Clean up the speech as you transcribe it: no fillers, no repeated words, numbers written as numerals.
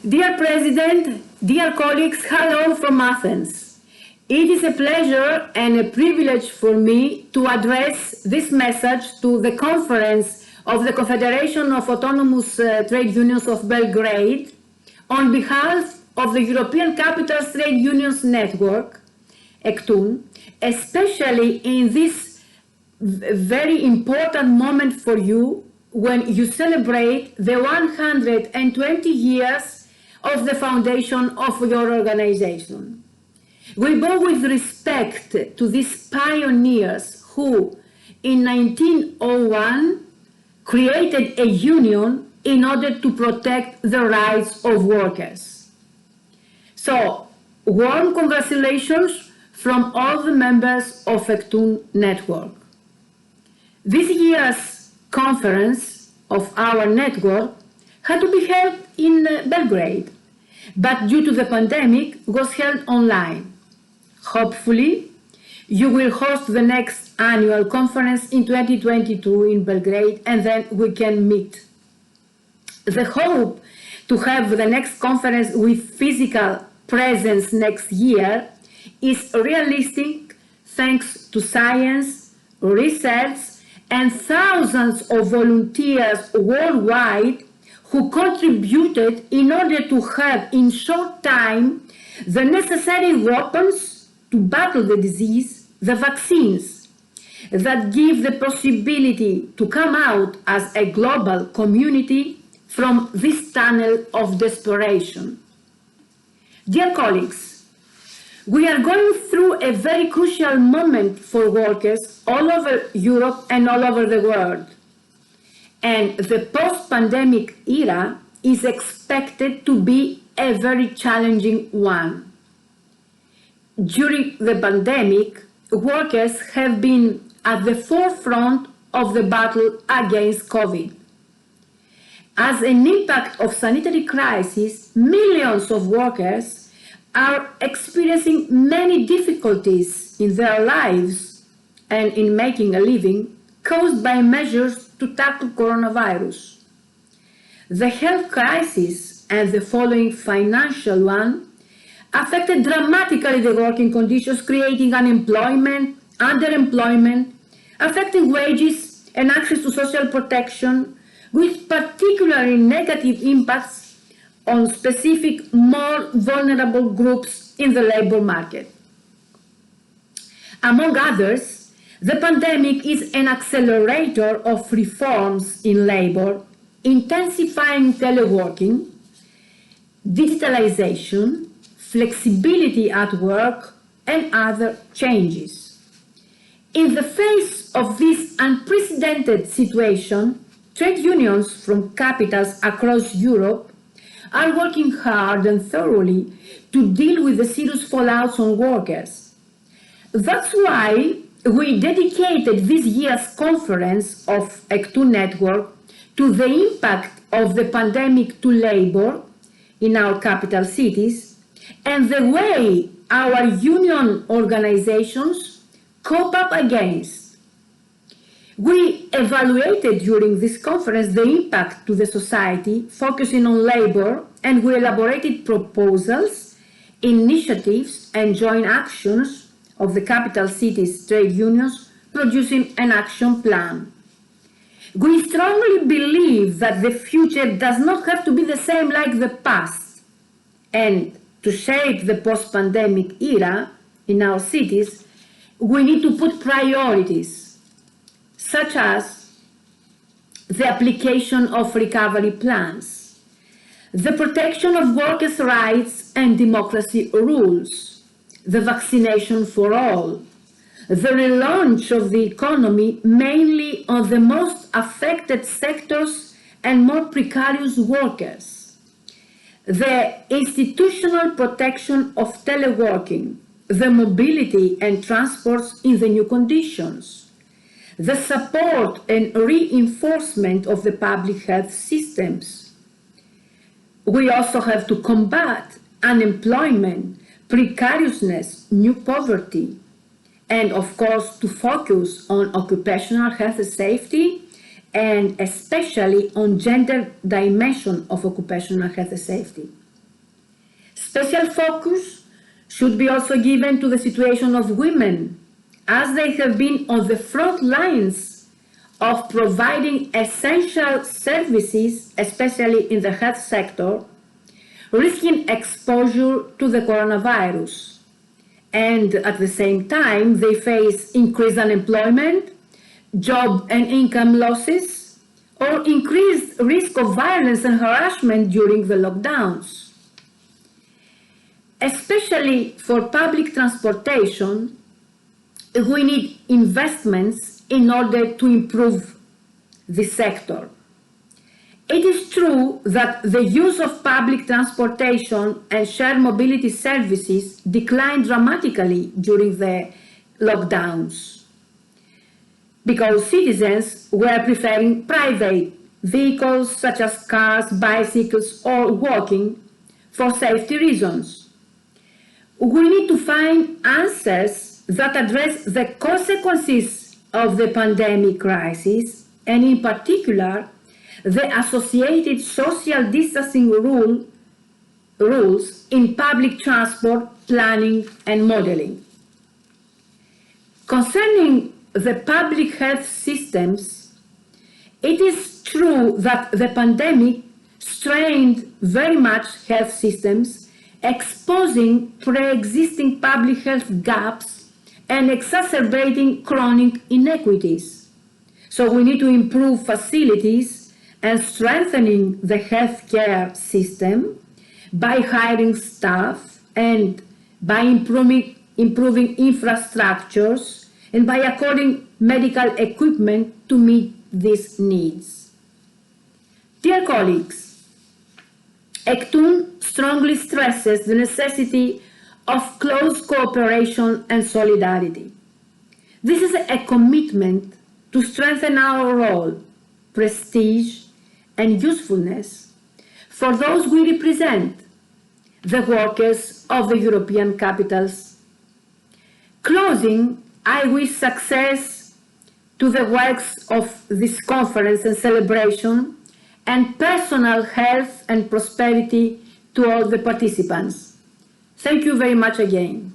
Dear President, dear colleagues, hello from Athens. It is a pleasure and a privilege for me to address this message to the conference of the Confederation of Autonomous Trade Unions of Belgrade on behalf of the European Capital Trade Unions Network, ЕКТУН, especially in this very important moment for you when you celebrate the 120 years of the foundation of your organization. We bow with respect to these pioneers who, in 1901, created a union in order to protect the rights of workers. So, warm congratulations from all the members of ЕКТУН network. This year's conference of our network had to be held in Belgrade, but due to the pandemic was held online. Hopefully, you will host the next annual conference in 2022 in Belgrade, and then we can meet. The hope to have the next conference with physical presence next year is realistic thanks to science, research, and thousands of volunteers worldwide who contributed in order to have in short time the necessary weapons to battle the disease, the vaccines, that give the possibility to come out as a global community from this tunnel of desperation. Dear colleagues, we are going through a very crucial moment for workers all over Europe and all over the world. And the post-pandemic era is expected to be a very challenging one. During the pandemic, workers have been at the forefront of the battle against COVID. As an impact of sanitary crisis, millions of workers are experiencing many difficulties in their lives and in making a living caused by measures to tackle coronavirus. The health crisis and the following financial one affected dramatically the working conditions, creating unemployment, underemployment, affecting wages and access to social protection, with particularly negative impacts on specific, more vulnerable groups in the labor market. Among others, the pandemic is an accelerator of reforms in labor, intensifying teleworking, digitalization, flexibility at work, and other changes. In the face of this unprecedented situation, trade unions from capitals across Europe are working hard and thoroughly to deal with the serious fallouts on workers. That's why we dedicated this year's conference of ЕКТУН network to the impact of the pandemic to labor in our capital cities and the way our union organizations cope up against. We evaluated during this conference the impact to the society, focusing on labor, and we elaborated proposals, initiatives, and joint actions of the capital cities' trade unions, producing an action plan. We strongly believe that the future does not have to be the same like the past, and to shape the post-pandemic era in our cities, we need to put priorities, such as the application of recovery plans, the protection of workers' rights and democracy rules, the vaccination for all, the relaunch of the economy mainly on the most affected sectors and more precarious workers, the institutional protection of teleworking, the mobility and transports in the new conditions, the support and reinforcement of the public health systems. We also have to combat unemployment, precariousness, new poverty, and of course to focus on occupational health and safety and especially on gender dimension of occupational health and safety. Special focus should be also given to the situation of women, as they have been on the front lines of providing essential services, especially in the health sector, risking exposure to the coronavirus. And at the same time, they face increased unemployment, job and income losses, or increased risk of violence and harassment during the lockdowns. Especially for public transportation, we need investments in order to improve the sector. It is true that the use of public transportation and shared mobility services declined dramatically during the lockdowns because citizens were preferring private vehicles such as cars, bicycles, or walking for safety reasons. We need to find answers that address the consequences of the pandemic crisis, and in particular, the associated social distancing rules in public transport planning and modeling. Concerning the public health systems, it is true that the pandemic strained very much health systems, exposing pre-existing public health gaps and exacerbating chronic inequities. So we need to improve facilities and strengthening the healthcare system by hiring staff and by improving infrastructures and by according medical equipment to meet these needs. Dear colleagues, ЕКТУН strongly stresses the necessity of close cooperation and solidarity. This is a commitment to strengthen our role, prestige, and usefulness for those we represent, the workers of the European capitals. Closing, I wish success to the works of this conference and celebration, and personal health and prosperity to all the participants. Thank you very much again.